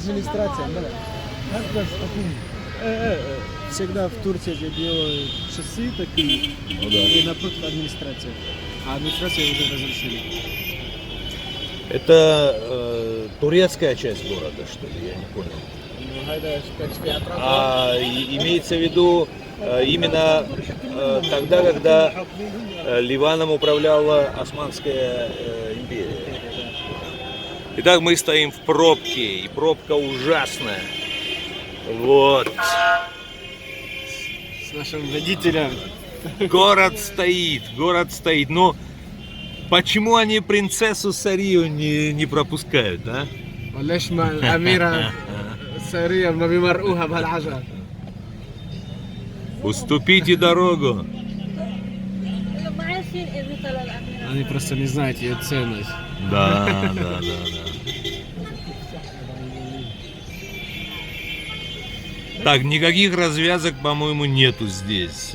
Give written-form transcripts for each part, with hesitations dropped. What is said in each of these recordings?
администрация, да. Всегда в Турции делают часы такие, и напротив администрация. А администрация уже разрешили. Это турецкая часть города, что ли? Я не понял. Имеется в виду именно тогда, когда Ливаном управляла Османская империя. Итак, мы стоим в пробке, и пробка ужасная. Вот. С нашим водителем. Город стоит. Но почему они принцессу Сарию не пропускают, а? وليش مع الأميرة سارية ما بيمرقوها بهالعجل. Уступите дорогу. Они просто не знают ее ценность. Да. Так, никаких развязок, по-моему, нету здесь.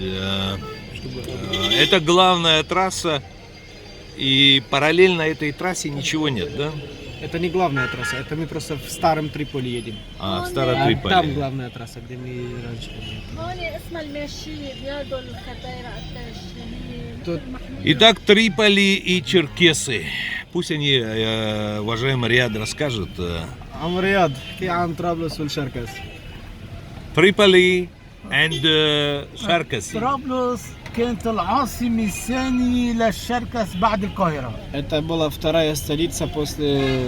Это главная трасса, и параллельно этой трассе ничего нет, да? Это не главная трасса, это мы просто в старом Триполи едем. А, в А Старотриполи. там главная трасса, где мы раньше были. Тут Итак, Триполи и черкесы. Пусть они, уважаемый Риад, расскажут. عم رياض كي عم طرابلس والشركس. Триполи and Шаркаси. طرابلس كانت العاصمة الثانية للشركس بعد القاهرة. Это была вторая столица после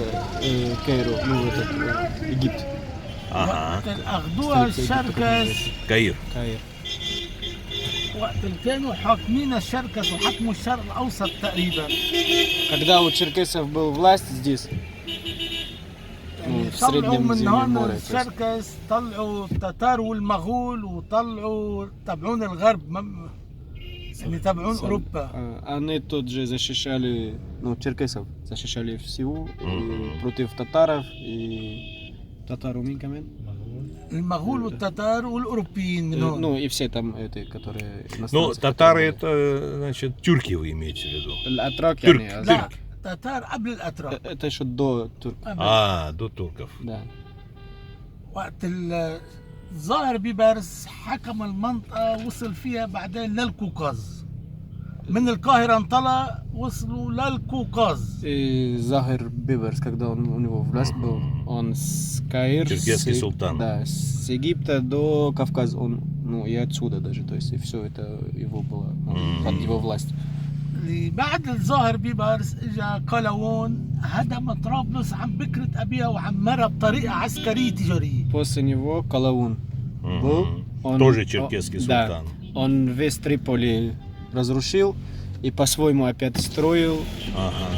Каиро, ну этот Египет. Ага. وقت أخذوها الشركس Каир. Каир. وقت اللي كانوا حاكمين الشركس وحكموا الشرق الأوسط تقريبا. Когда у черкесов был власть здесь, ну, в طلعوا Среднем من هون море, то есть. الشركس، طلعوا التتار والمغول وطلعوا تبعون الغرب اللي تبعون أوروبا. Они тут же защищали, ну, черкесов защищали всего против татаров и татару мин камен. المغول والتتار والأوروبيين من هون. Ну и все там эти, которые Ну, иностранцы, татары которые- это, значит, тюрки вы имеете в виду. الأتراك ترك. يعني لا تتار قبل الأتراك. это еще до турк. До турков. Да. وقت الظاهر بيبرس حكم المنطقة وصل فيها بعدين للقوقاز. من القاهرة انطلق وصلوا للقوقاز. И Захар Биберс, когда у него власть был, он с Каир, Черкесский султан. Да, с Египта до Кавказа, он, ну и отсюда даже, то есть и все это его было, ну, под его власть. اللي بعد الظاهر بيبرس اجى قلاوون هدم طرابلس عن بكرة أبيها وعمرها بطريقة عسكرية تجارية. После него Калаун был, он, Тоже черкесский да, султан. он весь Триполи разрушил и по-своему опять строил. Ага.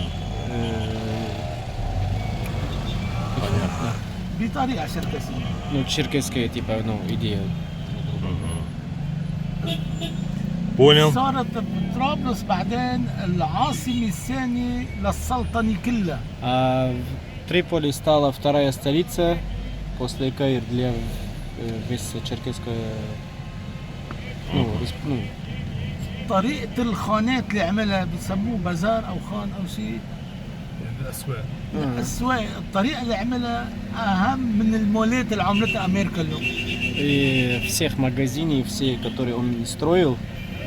Понятно. بطريقة شركسية. Ну, черкесская типа, ну, идея. Понял. صارت طرابلس بعدين العاصمة الثانية للسلطنة كلها. А Триполи стала вторая столица после Каир для весь черкесская, ну, ну, طريقة الخانات اللي عملها بيسموه بازار أو خان أو شيء. الأسواق الطريقة اللي عملها أهم من المولات اللي عملتها أمريكا اليوم. и всех магазинов, все, которые он строил,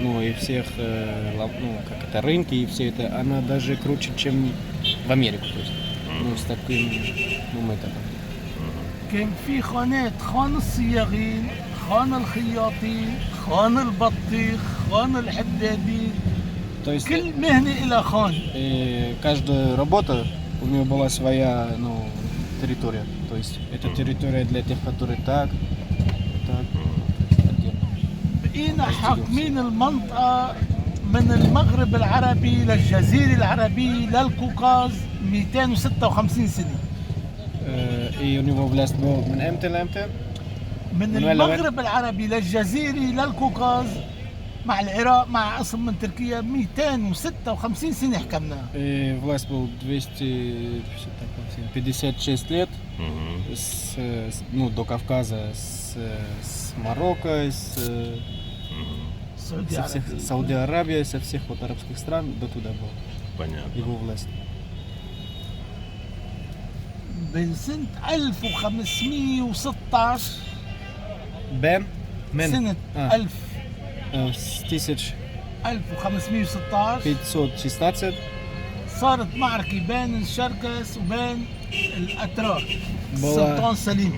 ну и всех, ну, как это, рынки и все это, она даже круче, чем в Америку, то есть, ну, с таким, ну, методом. كان في خانات، خان الصياغين، خان الخياطين، خان البطيخ، خان الحدادين، То есть, كل مهنة إلى خان. каждая работа, у нее была своя, ну, территория, то есть, это территория для тех, которые так, отдельно. بقينا حاكمين المنطقة من المغرب العربي للجزيرة العربية للقوقاز 256 سنة. И у него власть была من امتى لامتى؟ من من وين المغرب العربي للجزيرة للقوقاز مع العراق مع قسم من تركيا 256 سنة حكمناها. И власть был 256 лет, ну, до Кавказа, с Марокко, السعودية со всех, العربية. Саудовской Аравии, со всех вот арабских стран до туда был Понятно. его власть. بسنة 1516 بين من سنة آه. 1516 1516 صارت معركة بين الشركس وبين الأتراك بلا- السلطان سليم.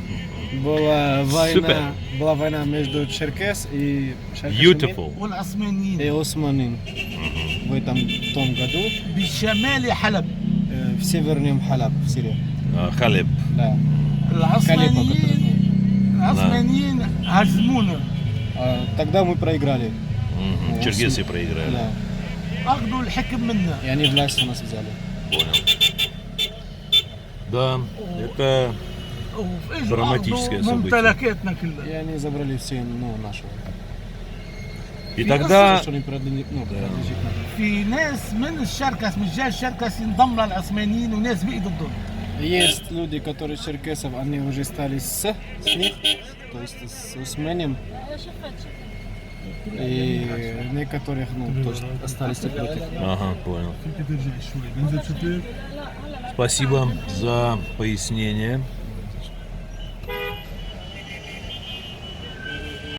Супер. была война между Черкес и Beautiful. والعثمانيين и Османин в том году بشمال حلب. в северном Халаб в Сирии. Халеб. Да. العثمانيين هزمونا، Тогда мы проиграли. Черкесы проиграли. Да. أخذوا الحكم منا. И они власть у нас взяли. Понял. Да, это وإجوا دраматическое أخذوا событие. ممتلكاتنا كلها. И они забрали все, нашего. И тогда Что не принадлежит нам. في ناس من الشركس من جاي الشركس ينضم للعثمانيين وناس بقي ضدهم. Есть люди, которые черкесов, они уже стали с них, то есть с Усманем. И некоторых, то есть остались против. Ага, понял. Спасибо за пояснение.